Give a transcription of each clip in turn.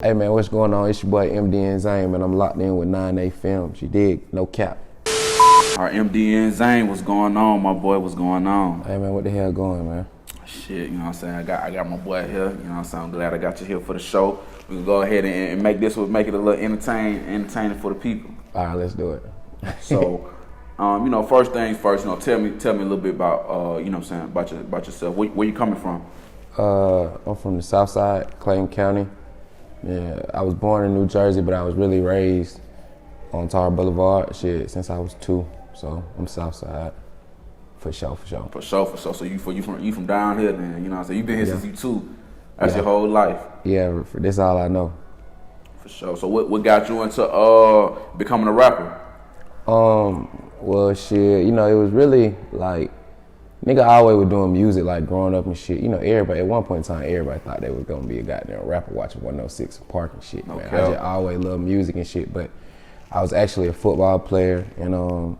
Hey man, what's going on? It's your boy MDN Zane, man. I'm locked in with 9A Films. You dig? No cap. Our MDN Zane, what's going on, my boy? What's going on? Hey man, what the hell going, man? Shit, you know what I'm saying? I got my boy here. You know what I'm saying? I'm glad I got you here for the show. We can go ahead and make it a little entertaining for the people. All right, let's do it. So, you know, first things first. You know, tell me a little bit about you know what I'm saying, about yourself. Where you coming from? I'm from the Southside, Clayton County. Yeah, I was born in New Jersey, but I was really raised on Tar Boulevard, shit, since I was 2. So I'm Southside, for sure. For sure. So you from down here, then? You know what I'm saying? You been here since you 2. That's your whole life. Yeah, that's all I know. For sure. So what got you into becoming a rapper? Well, shit, you know, it was really like, nigga always was doing music, like growing up and shit. You know, everybody, at one point in time, everybody thought they was gonna be a goddamn rapper watching 106 Park and shit, man. I just always loved music and shit, but I was actually a football player. And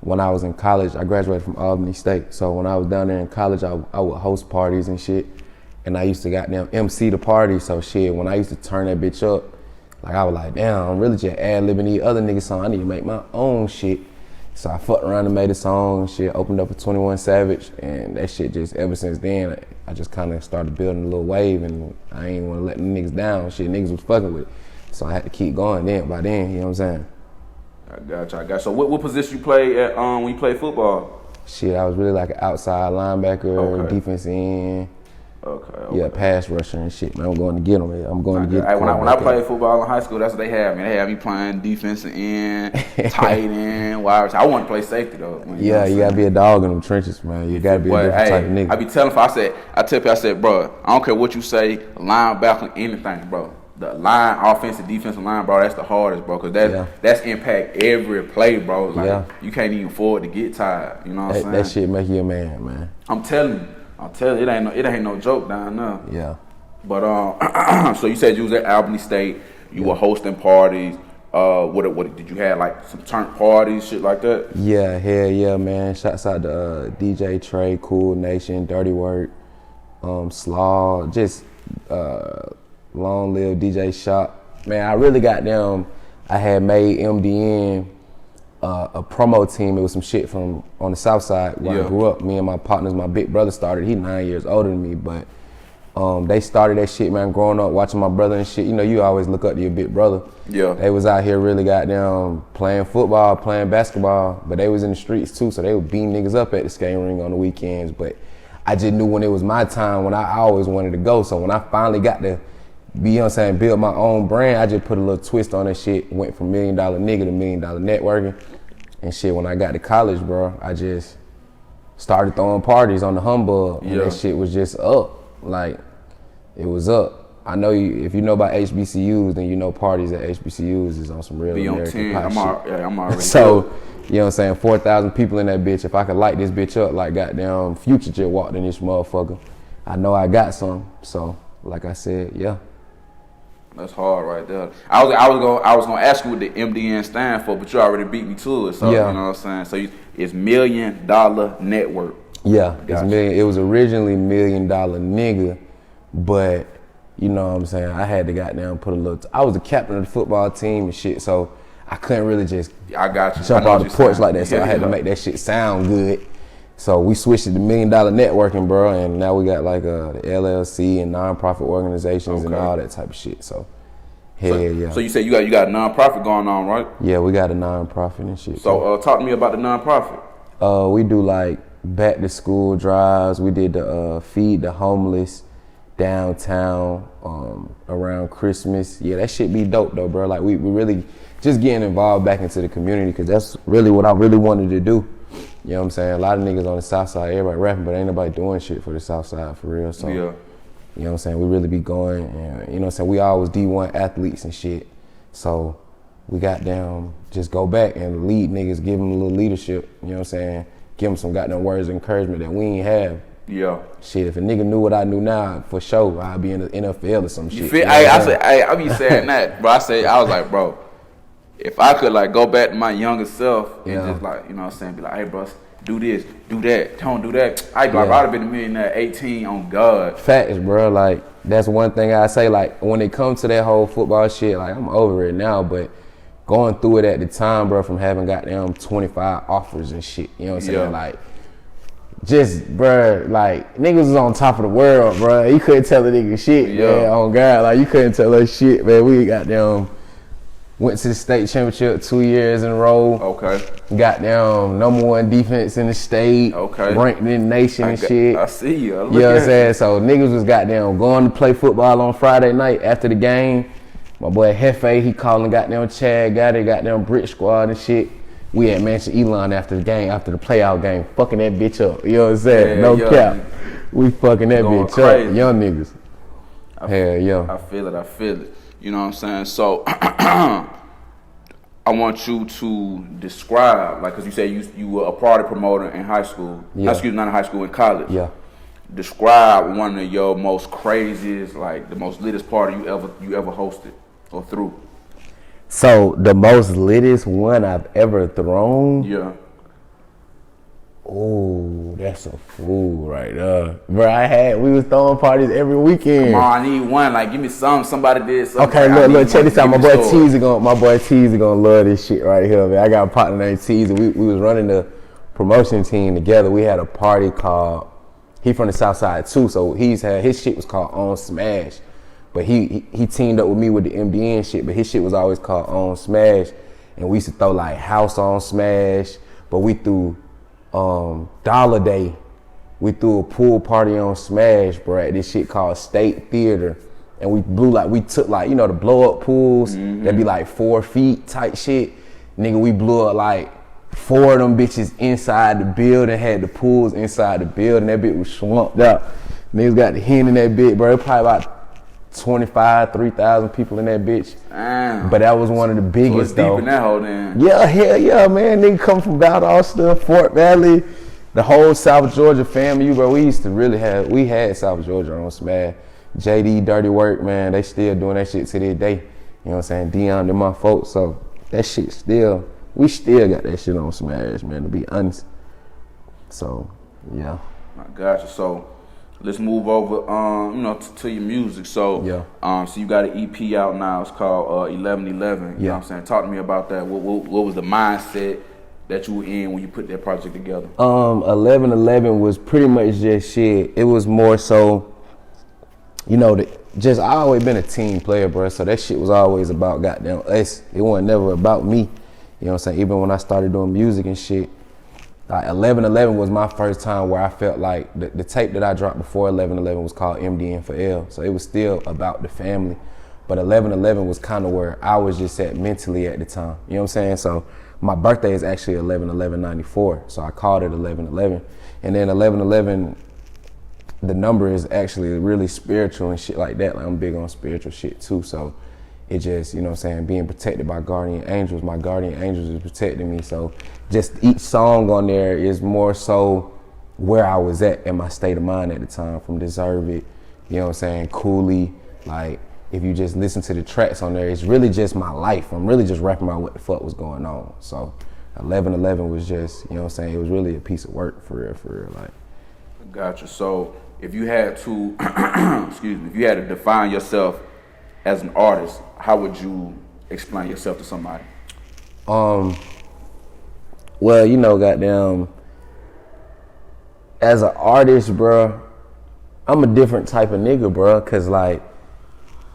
when I was in college, I graduated from Albany State. So when I was down there in college, I would host parties and shit. And I used to goddamn MC the party. So shit, when I used to turn that bitch up, like I was like, damn, I'm really just ad-libbing these other niggas songs. I need to make my own shit. So I fucked around and made a song and shit, opened up a 21 Savage, and that shit just, ever since then, I just kind of started building a little wave, and I ain't want to let the niggas down. Shit, niggas was fucking with it. So I had to keep going by then, you know what I'm saying? I got you. So what position you play at when you play football? Shit, I was really like an outside linebacker, defense end. Okay. Yeah, pass rusher and shit, man. I'm going to get them. I'm going to get When I played football in high school, that's what they had me. They had me playing defensive end, tight end, wide receiver. I want to play safety though. Yeah, you gotta be a dog in them trenches, man. You gotta be a different type of nigga. I be telling people, I said, bro, I don't care what you say, linebacker, anything, bro. The line, offensive, defensive line, bro, that's the hardest, bro, because that's impact every play, bro. Like, you can't even afford to get tired. You know what I'm saying? That shit make you a man. I'm telling you, it ain't no joke down there. Yeah. But so you said you was at Albany State. You were hosting parties. What did you have, like some turn parties, shit like that? Yeah, hell yeah, man. Shouts out to DJ Trey, Cool Nation, Dirty Work, Slaw, just long live DJ Shop. Man, I really got them. I had made MDN a promo team. It was some shit from on the South Side where I grew up. Me and my partners, my big brother started. He 9 years older than me, but they started that shit, man, growing up, watching my brother and shit. You know, you always look up to your big brother. Yeah. They was out here really goddamn playing football, playing basketball, but they was in the streets too, so they would beat niggas up at the skating ring on the weekends. But I just knew when it was my time, when I always wanted to go. So when I finally got to be, you know what I'm saying, build my own brand, I just put a little twist on that shit, went from $1 million nigga to $1 million networking. And shit, when I got to college, bro, I just started throwing parties on the humbug, and that shit was just up. Like, it was up. I know if you know about HBCUs, then you know parties at HBCUs is on some real American pop shit. I'm already so, you know what I'm saying, 4,000 people in that bitch. If I could light this bitch up like goddamn Future just walked in this motherfucker, I know I got some. So, like I said, yeah. That's hard right there. I was gonna ask you what the MDN stand for, but you already beat me to it. So you know what I'm saying. So it's $1 Million Network. Yeah, gotcha. It was originally $1 Million Nigga, but you know what I'm saying. I had to goddamn put a little. I was the captain of the football team and shit, so I couldn't really just jump off the porch like that. So I had to make that shit sound good. So we switched it to $1 Million Networking, bro, and now we got like the LLC and nonprofit organizations and all that type of shit. So, yeah. So you said you got a nonprofit going on, right? Yeah, we got a nonprofit and shit. So talk to me about the nonprofit. We do like back to school drives. We did the feed the homeless downtown around Christmas. Yeah, that shit be dope though, bro. Like we really just getting involved back into the community because that's really what I really wanted to do. You know what I'm saying? A lot of niggas on the South Side, everybody rapping, but ain't nobody doing shit for the South Side for real. So, you know what I'm saying? We really be going, and you know what I'm saying? We always D1 athletes and shit. So we got down, just go back and lead niggas, give them a little leadership, you know what I'm saying? Give them some goddamn words of encouragement that we ain't have. Yeah. Shit, if a nigga knew what I knew now, for sure, I'd be in the NFL or some shit. I be saying that, bro. I was like, bro, if I could like go back to my younger self and just like, you know what I'm saying, be like, hey bro, do this, do that, don't do that. I'd have been a millionaire at 18 on God. Facts, bro. Like that's one thing I say. Like when it comes to that whole football shit, like I'm over it now, but going through it at the time, bro, from having goddamn 25 offers and shit, you know what I'm saying? Like, just, bro, like, niggas was on top of the world, bro. You couldn't tell a nigga shit, man, on God. Like, you couldn't tell us shit, man. We goddamn went to the state championship 2 years in a row. Okay. Goddamn #1 defense in the state. Okay. Ranked in the nation and shit. I see you. You know what I'm saying? So niggas was goddamn going to play football on Friday night after the game. My boy Hefe, he calling goddamn Chad, got it, goddamn Brit Squad and shit. We at Mansion Elon after the game, after the playoff game, fucking that bitch up. You know what I'm saying? No cap. We fucking that bitch crazy up. Young niggas. Hell yeah. I feel it. You know what I'm saying? So I want you to describe, like, because you said you were a party promoter in high school. Yeah. Excuse me, not in high school, in college. Yeah. Describe one of your most craziest, like the most littest party you ever hosted or threw. So the most littest one I've ever thrown? Yeah. Oh, that's a fool right there. Bro, we was throwing parties every weekend. Come on, I need one. Like, give me somebody did something. Okay, look, check this out. My boy Teezy gonna love this shit right here, man. I got a partner named Teezy. We was running the promotion team together. We had a party called, he from the Southside too, so his shit was called On Smash. But he teamed up with me with the MDN shit, but his shit was always called On Smash. And we used to throw like House on Smash, but we threw Dollar Day. We threw a pool party on Smash, bro, at this shit called State Theater. And we took like, you know, the blow up pools, that'd be like 4 feet type shit. Nigga, we blew up like 4 of them bitches inside the building, had the pools inside the building. That bitch was swamped up. Niggas got the hen in that bitch, bro. Probably about 3,000 people in that bitch. Damn. But that was one of the biggest, so it's though. Deep in that hole then. Yeah, hell yeah, man. Nigga come from Valdosta, Fort Valley, the whole South Georgia family, bro. We had South Georgia on Smash. JD, Dirty Work, man. They still doing that shit to this day. You know what I'm saying? Dion, they're my folks. So that shit we still got that shit on Smash, man, to be honest. So, yeah. I gotcha. So let's move over, to your music. So, so you got an EP out now. It's called 1111. You know what I'm saying? Talk to me about that. What was the mindset that you were in when you put that project together? 1111 was pretty much just shit. It was more so, you know, I always been a team player, bro. So that shit was always about goddamn us. It wasn't never about me. You know what I'm saying? Even when I started doing music and shit. Like 1111 was my first time where I felt like the tape that I dropped before 1111 was called MDN for L. So it was still about the family. But 1111 was kind of where I was just at mentally at the time. You know what I'm saying? So my birthday is actually 11/11/94. So I called it 1111. And then 1111, the number is actually really spiritual and shit like that. Like I'm big on spiritual shit too. So it just, you know what I'm saying, being protected by guardian angels. My guardian angels is protecting me. So just each song on there is more so where I was at in my state of mind at the time, from Deserve It, you know what I'm saying, Cooley. Like, if you just listen to the tracks on there, it's really just my life. I'm really just rapping about what the fuck was going on. So 1111 was just, you know what I'm saying, it was really a piece of work for real, like. Gotcha. So if you had to, if you had to define yourself as an artist, how would you explain yourself to somebody? Well, you know, goddamn, as an artist, bro, I'm a different type of nigga, bro, cause like,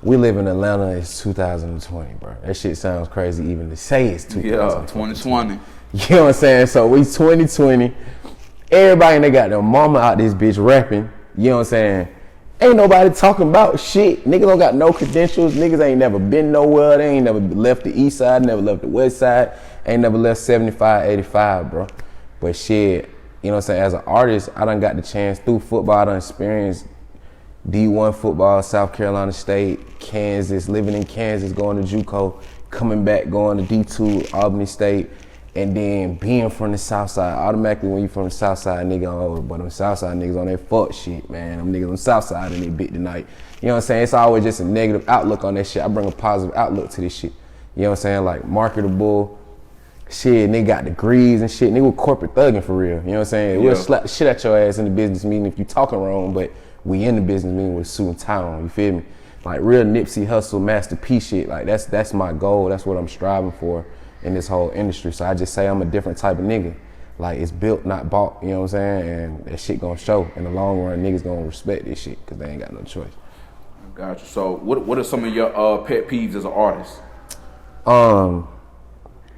we live in Atlanta, it's 2020, bro. That shit sounds crazy even to say it's 2020. Yeah, 2020. You know what I'm saying? So we 2020, everybody and they got their mama out this bitch rapping, you know what I'm saying? Ain't nobody talking about shit. Niggas don't got no credentials. Niggas ain't never been nowhere. They ain't never left the east side, never left the west side, ain't never left 75, 85, bro. But shit, you know what I'm saying? As an artist, I done got the chance through football. I done experienced D1 football, South Carolina State, Kansas, living in Kansas, going to JUCO, coming back, going to D2, Albany State, and then being from the Southside. Automatically, when you from the Southside, nigga, but them Southside niggas on that fuck shit, man. Them niggas on the Southside and they bit tonight. You know what I'm saying? It's always just a negative outlook on that shit. I bring a positive outlook to this shit. You know what I'm saying? Like, marketable shit, nigga got degrees and shit. Nigga was corporate thugging for real. You know what I'm saying? We'll slap the shit at your ass in the business meeting if you talking wrong, but we in the business meaning with a suit and tie on, you feel me? Like real Nipsey Hussle, Master P shit, like that's my goal, that's what I'm striving for in this whole industry. So I just say I'm a different type of nigga. Like it's built, not bought, you know what I'm saying? And that shit gonna show. In the long run, niggas gonna respect this shit because they ain't got no choice. Gotcha. So what are some of your pet peeves as an artist?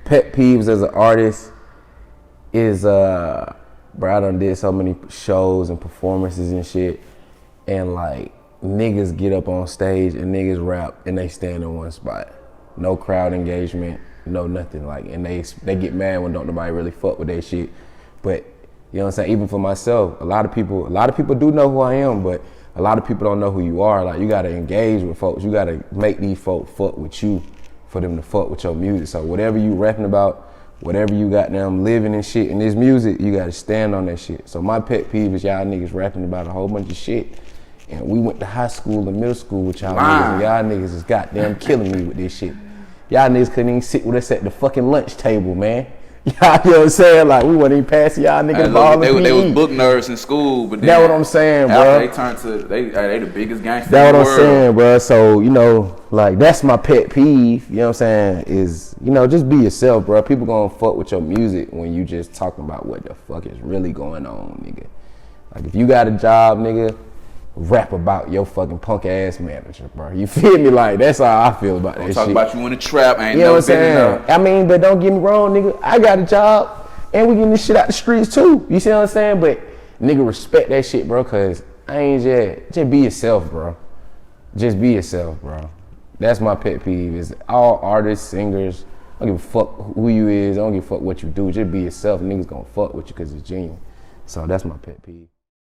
Pet peeves as an artist is bro, I done did so many shows and performances and shit, and like niggas get up on stage and niggas rap and they stand in one spot. No crowd engagement, no nothing. Like, and they get mad when don't nobody really fuck with their shit. But you know what I'm saying? Even for myself, a lot of people do know who I am, but a lot of people don't know who you are. Like, you gotta engage with folks. You gotta make these folks fuck with you for them to fuck with your music. So whatever you rapping about, whatever you got them living and shit in this music, you gotta stand on that shit. So my pet peeve is y'all niggas rapping about a whole bunch of shit. And we went to high school and middle school with y'all niggas, and y'all niggas is goddamn killing me with this shit. Y'all niggas couldn't even sit with us at the fucking lunch table, man. Y'all, you know what I'm saying? Like, we wasn't even passing y'all niggas ball. They was book nerds in school, but then that's what I'm saying, bro. They turned to, they the biggest gangsters in the that's world. what I'm saying, bro. So, you know, like, that's my pet peeve, you know what I'm saying, is, you know, just be yourself, bro. People gonna fuck with your music when you just talking about what the fuck is really going on, nigga. Like, if you got a job, nigga, rap about your fucking punk ass manager, bro. You feel me? Like, that's how I feel about that shit. Talk about you in the trap, ain't you know no what I'm saying? I mean, but don't get me wrong, nigga. I got a job and we getting this shit out the streets too. You see what I'm saying? But nigga, respect that shit, bro, cause I ain't just be yourself, bro. Just be yourself, bro. That's my pet peeve. Is all artists, singers, I don't give a fuck who you is. I don't give a fuck what you do. Just be yourself. Niggas gonna fuck with you cause it's genuine. So that's my pet peeve.